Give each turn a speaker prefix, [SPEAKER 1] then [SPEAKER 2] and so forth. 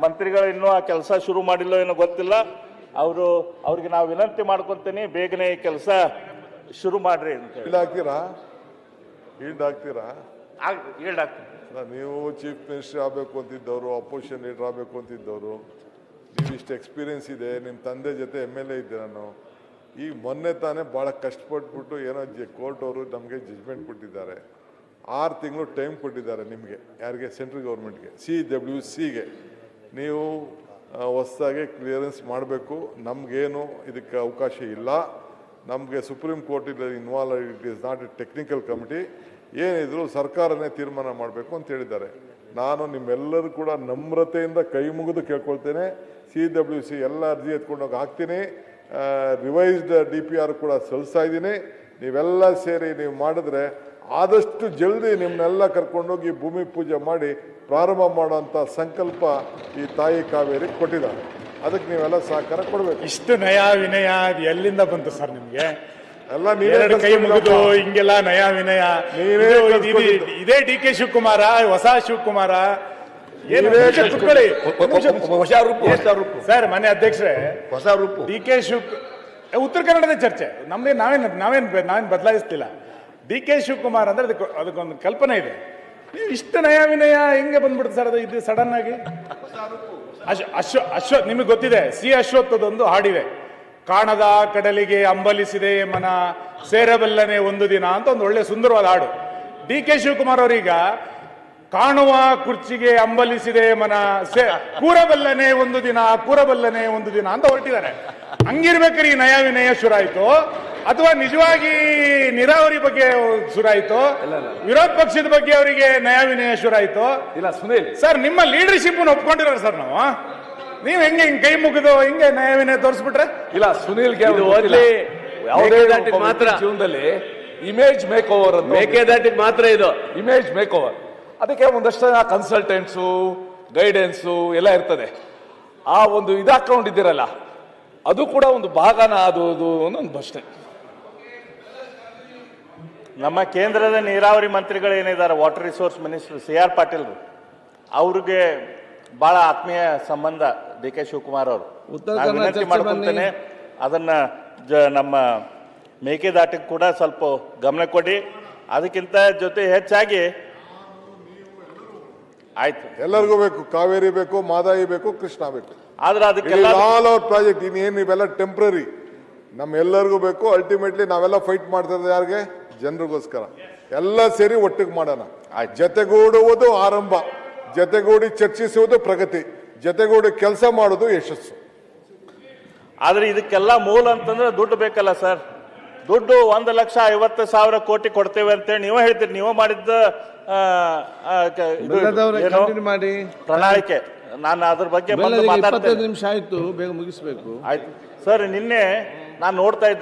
[SPEAKER 1] ಮಂತ್ರಿಗಳು ಇನ್ನೂ ಆ ಕೆಲಸ ಶುರು ಮಾಡಿಲ್ಲ ಏನೋ ಗೊತ್ತಿಲ್ಲ. ಅವ್ರಿಗೆ ನಾವು ವಿನಂತಿ ಮಾಡ್ಕೊತೀನಿ, ಬೇಗನೆ ಈ ಕೆಲಸ ಶುರು ಮಾಡ್ರಿ ಅಂತ ಹೇಳ್
[SPEAKER 2] ನೀವು ಚೀಫ್ ಮಿನಿಸ್ಟರ್ ಆಗಬೇಕು ಅಂತಿದ್ದವರು, ಅಪೋಸಿಷನ್ ಲೀಡರ್ ಆಗಬೇಕು ಅಂತಿದ್ದವರು, ನೀವು ಇಷ್ಟು ಎಕ್ಸ್ಪೀರಿಯನ್ಸ್ ಇದೆ, ನಿಮ್ಮ ತಂದೆ ಜೊತೆ MLA ಇದ್ದೆ ನಾನು. ಈಗ ಮೊನ್ನೆ ತಾನೇ ಭಾಳ ಕಷ್ಟಪಟ್ಬಿಟ್ಟು ಏನೋ ಕೋರ್ಟ್ ಅವರು ನಮಗೆ ಜಜ್ಮೆಂಟ್ ಕೊಟ್ಟಿದ್ದಾರೆ. 6 ತಿಂಗಳು ಟೈಮ್ ಕೊಟ್ಟಿದ್ದಾರೆ ನಿಮಗೆ, ಯಾರಿಗೆ? ಸೆಂಟ್ರಲ್ ಗೌರ್ಮೆಂಟ್ಗೆ, CWCಗೆ. ನೀವು ಹೊಸದಾಗಿ ಕ್ಲಿಯರೆನ್ಸ್ ಮಾಡಬೇಕು. ನಮಗೇನು ಇದಕ್ಕೆ ಅವಕಾಶ ಇಲ್ಲ. ನಮಗೆ supreme court involve, it is not A technical committee. ಏನಿದ್ರು ಸರ್ಕಾರನೇ ತೀರ್ಮಾನ ಮಾಡಬೇಕು ಅಂತ ಹೇಳಿದ್ದಾರೆ. ನಾನು ನಿಮ್ಮೆಲ್ಲರೂ ಕೂಡ ನಮ್ರತೆಯಿಂದ ಕೈ ಮುಗಿದು ಕೇಳ್ಕೊಳ್ತೇನೆ. CWC ಎಲ್ಲ ಅರ್ಜಿ ಎತ್ಕೊಂಡೋಗಿ ಹಾಕ್ತೀನಿ. ರಿವೈಸ್ಡ್ DPR ಕೂಡ ಸಲ್ಲಿಸ್ತಾ ಇದ್ದೀನಿ. ನೀವೆಲ್ಲ ಸೇರಿ ನೀವು ಮಾಡಿದ್ರೆ ಆದಷ್ಟು ಜಲ್ದಿ ನಿಮ್ಮನ್ನೆಲ್ಲ ಕರ್ಕೊಂಡೋಗಿ ಭೂಮಿ ಪೂಜೆ ಮಾಡಿ ಪ್ರಾರಂಭ ಮಾಡೋಂಥ ಸಂಕಲ್ಪ ಈ ತಾಯಿ ಕಾವೇರಿ ಕೊಟ್ಟಿದ್ದಾರೆ. ಅದಕ್ಕೆ ನೀವೆಲ್ಲ ಸಹಕಾರ ಕೊಡಬೇಕು.
[SPEAKER 3] ಇಷ್ಟು ನಯ ವಿನಯ ಎಲ್ಲಿಂದ ಬಂತು ಸರ್ ನಿಮ್ಗೆ?
[SPEAKER 2] ಎಲ್ಲ ನೀವೇ
[SPEAKER 3] ಕೈ ಮುಗಿದು ಹಿಂಗೆಲ್ಲ ನಯ ವಿನಯ. ಇದೇ DK ಶಿವಕುಮಾರ, ಹೊಸ ಶಿವಕುಮಾರ? ಸರ್ ಮನೆ ಅಧ್ಯಕ್ಷರೇ,
[SPEAKER 4] ಹೊಸ ರೂಪು
[SPEAKER 3] DK ಉತ್ತರ ಕನ್ನಡದ ಚರ್ಚೆ ನಮ್ದೇ. ನಾವೇನ್ ಬದಲಾಯಿಸ್ತಿಲ್ಲ. DK ಶಿವಕುಮಾರ್ ಅಂದ್ರೆ ಅದಕ್ಕೊಂದು ಕಲ್ಪನೆ ಇದೆ. ನೀವು ಇಷ್ಟು ನಯ ವಿನಯ ಹೆಂಗೆ ಬಂದ್ಬಿಡುತ್ತೆ ಸರ್? ಅದು ಇದು ಸಡನ್ ಆಗಿ ಅಶ್ವಥ್ ನಿಮಗೆ ಗೊತ್ತಿದೆ, ಅಶ್ವತ್ಥದೊಂದು ಹಾಡಿದೆ, ಕಾಣದ ಕಡಲಿಗೆ ಅಂಬಲಿಸಿದೆ ಮನ ಸೇರಬಲ್ಲನೆ ಒಂದು ದಿನ ಅಂತ ಒಂದು ಒಳ್ಳೆ ಸುಂದರವಾದ ಹಾಡು. DK ಶಿವಕುಮಾರ್ ಅವರೀಗ ಕಾಣುವ ಕುರ್ಚಿಗೆ ಅಂಬಲಿಸಿದೆ ಮನ ಕೂರಬಲ್ಲನೆ ಒಂದು ದಿನ, ಕೂರಬಲ್ಲನೆ ಒಂದು ದಿನ ಅಂತ ಹೊರಟಿದ್ದಾರೆ. ಹಂಗಿರ್ಬೇಕಾದ್ರೆ ಈ ನಯ ವಿನಯ ಶುರಾಯ್ತು, ಅಥವಾ ನಿಜವಾಗಿ ನೀರಾವರಿ ಬಗ್ಗೆ ಶುರಾಯ್ತು, ವಿರೋಧ ಪಕ್ಷದ ಬಗ್ಗೆ ಅವರಿಗೆ ನಯ ವಿನಯ ಶುರಾಯ್ತು? ಇಲ್ಲ ಸುನೀಲ್ ಸರ್, ನಿಮ್ಮ ಲೀಡರ್ಶಿಪ್ ಒಪ್ಕೊಂಡಿರೋ ಸರ್ ನಾವು. ನೀವ್ ಹೆಂಗೆ ಕೈ ಮುಗಿದು ಹಿಂಗೆ ನಯ ವಿನಯ ತೋರಿಸ್ಬಿಟ್ರೆ? ಇಲ್ಲ ಸುನೀಲ್
[SPEAKER 4] ಮಾತ್ರ
[SPEAKER 3] ಜೀವನದಲ್ಲಿ ಇಮೇಜ್ ಮೇಕ್ ಓವರ್ ಅಂತ,
[SPEAKER 4] ಮೇಕೆದಾಟಿಗೆ ಮಾತ್ರ ಇದು
[SPEAKER 3] ಇಮೇಜ್ ಮೇಕ್ ಓವರ್. ಅದಕ್ಕೆ ಒಂದಷ್ಟು ಕನ್ಸಲ್ಟೆಂಟ್ಸು, ಗೈಡೆನ್ಸು ಎಲ್ಲ ಇರ್ತದೆ. ಆ ಒಂದು ಹಾಕೊಂಡಿದ್ದೀರಲ್ಲ, ಅದು ಕೂಡ ಒಂದು ಭಾಗನ ಅದು ಒಂದು ಅಷ್ಟೇ.
[SPEAKER 1] ನಮ್ಮ ಕೇಂದ್ರದ ನೀರಾವರಿ ಮಂತ್ರಿಗಳು ಏನಿದ್ದಾರೆ, water resource minister CR Patil, ಅವ್ರಿಗೆ ಬಹಳ ಆತ್ಮೀಯ ಸಂಬಂಧ DK ಶಿವಕುಮಾರ್ ಅವರು. ವಿನಂತಿ ಮಾಡ್ಕೊಳ್ತೇನೆ, ಅದನ್ನ ನಮ್ಮ ಮೇಕೆದಾಟಿಗೆ ಕೂಡ ಸ್ವಲ್ಪ ಗಮನ ಕೊಡಿ. ಅದಕ್ಕಿಂತ ಜೊತೆ ಹೆಚ್ಚಾಗಿ ಆಯ್ತು,
[SPEAKER 2] ಎಲ್ಲರಿಗೂ ಬೇಕು, ಕಾವೇರಿ ಬೇಕು, ಮಾದಾಯಿ ಬೇಕು, ಕೃಷ್ಣ ಬೇಕು.
[SPEAKER 1] ಆದ್ರೆ ಅದಕ್ಕೆಲ್ಲ
[SPEAKER 2] ಆಲ್ ಅವರ್ ಪ್ರಾಜೆಕ್ಟ್ ಇನ್ನೇನು ಇವೆಲ್ಲ ಟೆಂಪ್ರರಿ, ನಮ್ಮೆಲ್ಲರಿಗೂ ಬೇಕು. ಅಲ್ಟಿಮೇಟ್ಲಿ ನಾವೆಲ್ಲ ಫೈಟ್ ಮಾಡ್ತಾ ಇರೋದು ಯಾರಿಗೆ? ಜನರಿಗೋಸ್ಕರ. ಎಲ್ಲ ಸೇರಿ ಒಟ್ಟಿಗೆ ಮಾಡೋಣ. ಜೊತೆಗೂಡುವುದು ಆರಂಭ, ಜೊತೆಗೂಡಿ ಚರ್ಚಿಸುವುದು ಪ್ರಗತಿ, ಜೊತೆಗೂಡಿ ಕೆಲಸ ಮಾಡೋದು ಯಶಸ್ಸು.
[SPEAKER 1] ಆದ್ರೆ ಇದಕ್ಕೆಲ್ಲ ಮೂಲ ಅಂತಂದ್ರೆ ದುಡ್ಡು ಬೇಕಲ್ಲ ಸರ್. ದುಡ್ಡು 1,50,000 ಕೋಟಿ ಕೊಡ್ತೇವೆ ಅಂತೇಳಿ ನೀವೇ ಹೇಳ್ತೀರಿ. ನೀವು ಮಾಡಿದ್ದ ಪ್ರಣಾಳಿಕೆ, ನಾನು ಅದ್ರ ಬಗ್ಗೆ
[SPEAKER 5] 25 ನಿಮಿಷ ಆಯ್ತು, ಬೇಗ ಮುಗಿಸ್ಬೇಕು.
[SPEAKER 1] ಆಯ್ತು ಸರ್. ನಿನ್ನೆ ನಾನು ನೋಡ್ತಾ ಇದ್ದೆ,